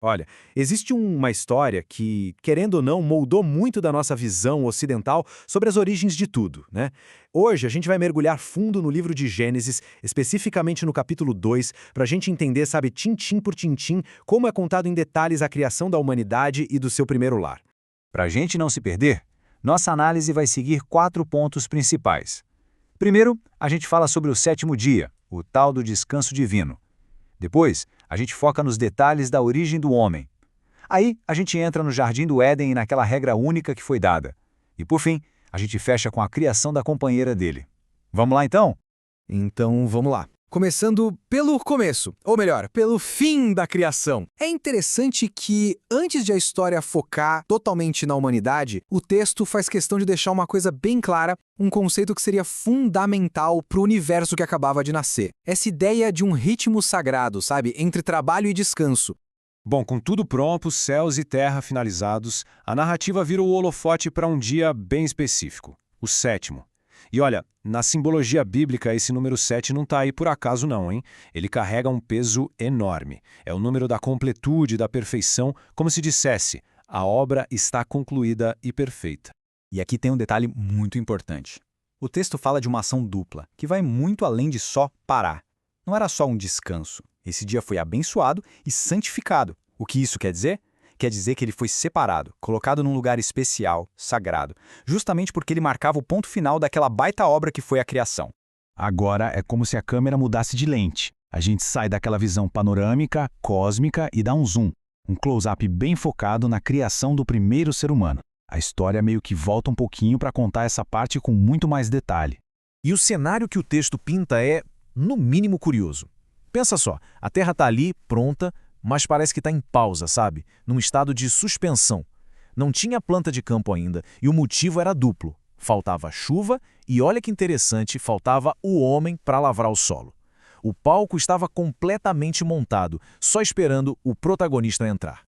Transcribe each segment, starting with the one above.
Olha, existe uma história que, querendo ou não, moldou muito da nossa visão ocidental sobre as origens de tudo, né? Hoje a gente vai mergulhar fundo no livro de Gênesis, especificamente no capítulo 2, para a gente entender, sabe, tintim por tintim, como é contado em detalhes a criação da humanidade e do seu primeiro lar. Para a gente não se perder, nossa análise vai seguir 4 pontos principais. Primeiro, a gente fala sobre o sétimo dia, o tal do descanso divino. Depois, a gente foca nos detalhes da origem do homem. Aí, a gente entra no Jardim do Éden e naquela regra única que foi dada. E por fim, a gente fecha com a criação da companheira dele. Vamos lá então? Então, vamos lá. Começando pelo começo, ou melhor, pelo fim da criação. É interessante que, antes de a história focar totalmente na humanidade, o texto faz questão de deixar uma coisa bem clara, um conceito que seria fundamental para o universo que acabava de nascer. Essa ideia de um ritmo sagrado, sabe, entre trabalho e descanso. Bom, com tudo pronto, céus e terra finalizados, a narrativa vira o holofote para um dia bem específico, o sétimo. E olha, na simbologia bíblica esse número 7 não está aí por acaso não, hein? Ele carrega um peso enorme. É o número da completude, da perfeição, como se dissesse, a obra está concluída e perfeita. E aqui tem um detalhe muito importante. O texto fala de uma ação dupla, que vai muito além de só parar. Não era só um descanso. Esse dia foi abençoado e santificado. O que isso quer dizer? Quer dizer que ele foi separado, colocado num lugar especial, sagrado, justamente porque ele marcava o ponto final daquela baita obra que foi a criação. Agora é como se a câmera mudasse de lente. A gente sai daquela visão panorâmica, cósmica e dá um zoom, um close-up bem focado na criação do primeiro ser humano. A história meio que volta um pouquinho para contar essa parte com muito mais detalhe. E o cenário que o texto pinta é, no mínimo, curioso. Pensa só, a Terra está ali, pronta, mas parece que está em pausa, sabe? Num estado de suspensão. Não tinha planta de campo ainda, e o motivo era duplo. Faltava chuva e, olha que interessante, faltava o homem para lavrar o solo. O palco estava completamente montado, só esperando o protagonista entrar.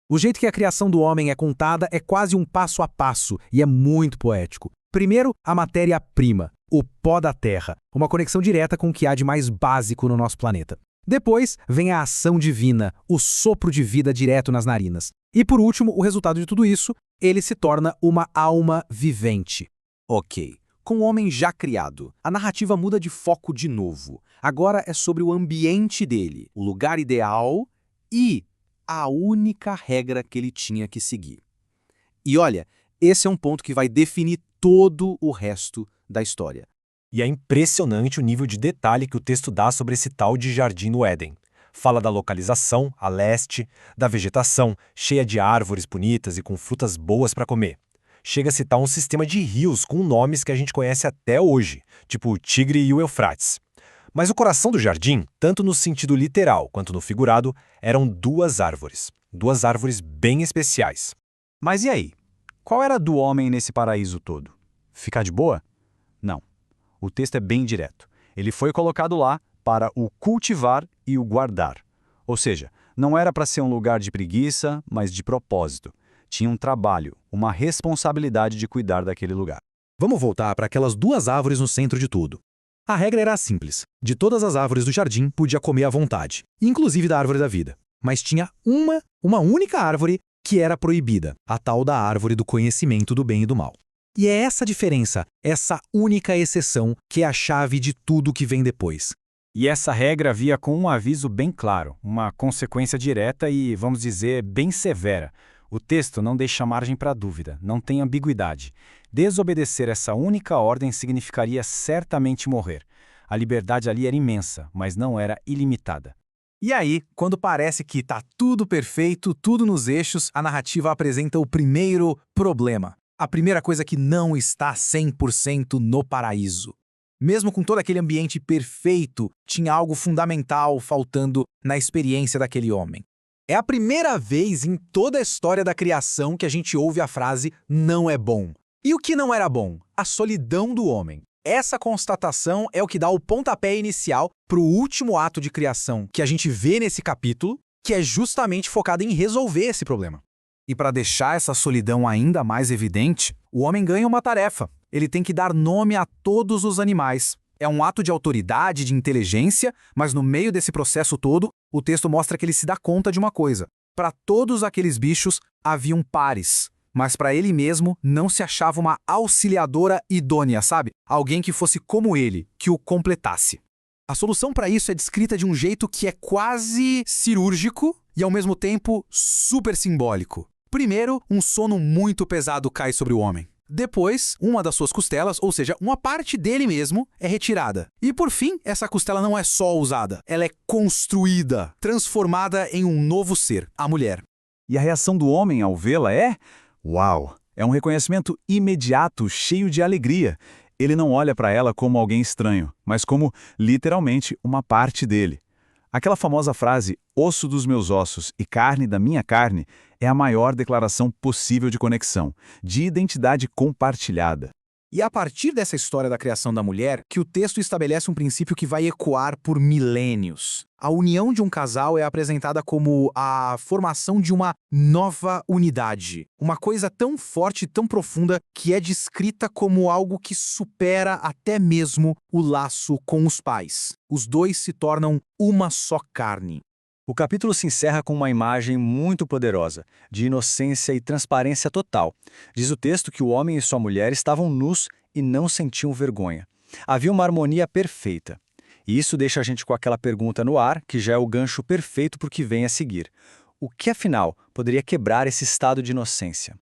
O jeito que a criação do homem é contada é quase um passo a passo, e é muito poético. Primeiro, a matéria-prima, o pó da terra, uma conexão direta com o que há de mais básico no nosso planeta. Depois vem a ação divina, o sopro de vida direto nas narinas. E por último, o resultado de tudo isso, ele se torna uma alma vivente. Ok, com o homem já criado, a narrativa muda de foco de novo. Agora é sobre o ambiente dele, o lugar ideal e a única regra que ele tinha que seguir. E olha, esse é um ponto que vai definir todo o resto da história. E é impressionante o nível de detalhe que o texto dá sobre esse tal de Jardim no Éden. Fala da localização, a leste, da vegetação, cheia de árvores bonitas e com frutas boas para comer. Chega a citar um sistema de rios com nomes que a gente conhece até hoje, tipo o Tigre e o Eufrates. Mas o coração do jardim, tanto no sentido literal quanto no figurado, eram duas árvores. Duas árvores bem especiais. Mas e aí? Qual era a do homem nesse paraíso todo? Ficar de boa? Não. O texto é bem direto. Ele foi colocado lá para o cultivar e o guardar. Ou seja, não era para ser um lugar de preguiça, mas de propósito. Tinha um trabalho, uma responsabilidade de cuidar daquele lugar. Vamos voltar para aquelas duas árvores no centro de tudo. A regra era simples. De todas as árvores do jardim, podia comer à vontade, inclusive da árvore da vida. Mas tinha uma única árvore que era proibida, a tal da árvore do conhecimento do bem e do mal. E é essa diferença, essa única exceção, que é a chave de tudo que vem depois. E essa regra via com um aviso bem claro, uma consequência direta e, vamos dizer, bem severa. O texto não deixa margem para dúvida, não tem ambiguidade. Desobedecer essa única ordem significaria certamente morrer. A liberdade ali era imensa, mas não era ilimitada. E aí, quando parece que está tudo perfeito, tudo nos eixos, a narrativa apresenta o primeiro problema. A primeira coisa que não está 100% no paraíso. Mesmo com todo aquele ambiente perfeito, tinha algo fundamental faltando na experiência daquele homem. É a primeira vez em toda a história da criação que a gente ouve a frase "não é bom". E o que não era bom? A solidão do homem. Essa constatação é o que dá o pontapé inicial para o último ato de criação que a gente vê nesse capítulo, que é justamente focado em resolver esse problema. E para deixar essa solidão ainda mais evidente, o homem ganha uma tarefa. Ele tem que dar nome a todos os animais. É um ato de autoridade, de inteligência, mas no meio desse processo todo, o texto mostra que ele se dá conta de uma coisa. Para todos aqueles bichos, haviam pares. Mas para ele mesmo, não se achava uma auxiliadora idônea, sabe? Alguém que fosse como ele, que o completasse. A solução para isso é descrita de um jeito que é quase cirúrgico e, ao mesmo tempo, super simbólico. Primeiro, um sono muito pesado cai sobre o homem. Depois, uma das suas costelas, ou seja, uma parte dele mesmo, é retirada. E por fim, essa costela não é só usada, ela é construída, transformada em um novo ser, a mulher. E a reação do homem ao vê-la é... Uau! É um reconhecimento imediato, cheio de alegria. Ele não olha para ela como alguém estranho, mas como, literalmente, uma parte dele. Aquela famosa frase, osso dos meus ossos e carne da minha carne, é a maior declaração possível de conexão, de identidade compartilhada. E a partir dessa história da criação da mulher, que o texto estabelece um princípio que vai ecoar por milênios. A união de um casal é apresentada como a formação de uma nova unidade. Uma coisa tão forte e tão profunda que é descrita como algo que supera até mesmo o laço com os pais. Os dois se tornam uma só carne. O capítulo se encerra com uma imagem muito poderosa, de inocência e transparência total. Diz o texto que o homem e sua mulher estavam nus e não sentiam vergonha. Havia uma harmonia perfeita. E isso deixa a gente com aquela pergunta no ar, que já é o gancho perfeito para o que vem a seguir. O que, afinal, poderia quebrar esse estado de inocência?